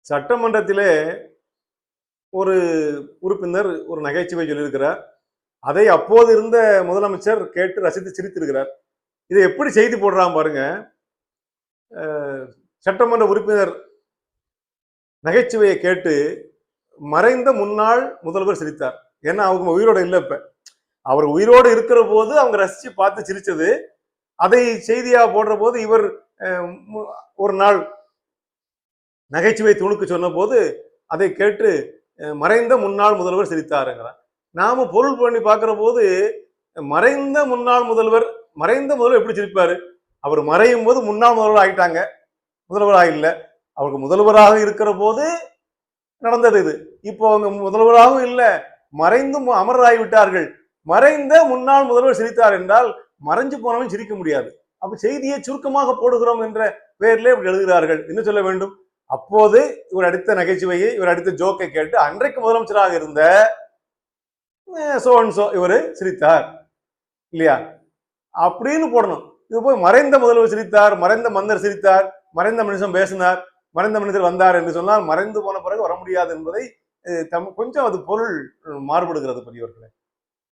சட்டமன்றத்திலே ஒரு உறுப்பினர் ஒரு நகைச்சுவை சொல்லியிருக்கிறார். அதை அப்போது இருந்த முதலமைச்சர் கேட்டு ரசித்து சிரித்திருக்கிறார். இதை எப்படி செய்தி போடுறான் பாருங்க. சட்டமன்ற உறுப்பினர் நகைச்சுவையை கேட்டு மறைந்த முன்னாள் முதல்வர் சிரித்தார். ஏன்னா அவங்க உயிரோட இல்லை. இப்ப அவர் உயிரோடு இருக்கிற போது அவங்க ரசிச்சு பார்த்து சிரிச்சது. அதை செய்தியா போடுற போது இவர் ஒரு நாள் நகைச்சுவை துணுக்கு சொன்ன போது அதை கேட்டு மறைந்த முன்னாள் முதல்வர் சிரித்தாருங்கிறார். நாம பொருள் பண்ணி பார்க்கிற போது மறைந்த முன்னாள் முதல்வர் எப்படி சிரிப்பாரு? அவர் மறையும் போது முன்னாள் முதல்வர் ஆகிட்டாங்க, முதல்வர் ஆகல. அவருக்கு முதல்வராக இருக்கிற போது நடந்தது இது. இப்போ அவங்க முதல்வராகவும் இல்லை, மறைந்தும் அமரராகி விட்டார்கள். மறைந்த முன்னாள் முதல்வர் சிரித்தார் என்றால் மறைஞ்சு போனவன் சிரிக்க முடியாது. அப்ப செய்தியை சுருக்கமாக போடுகிறோம் என்ற பெயரிலே இப்படி எழுதுகிறார்கள். என்ன சொல்ல வேண்டும்? அப்போது இவர் அடித்த நகைச்சுவையை, இவர் அடித்த ஜோக்கை கேட்டு அன்றைக்கு முதலமைச்சராக இருந்த சோ இவரு சிரித்தார் இல்லையா அப்படின்னு போடணும். இது போய் மறைந்த முதல்வர் சிரித்தார், மறைந்த மன்னர் சிரித்தார், மறைந்த மனுஷன் பேசினார், மறைந்த மனிதர் வந்தார் என்று சொன்னால் மறைந்து போன பிறகு வர முடியாது என்பதை கொஞ்சம் அது பொருள் மாறுபடுகிறது பெரியவர்களே.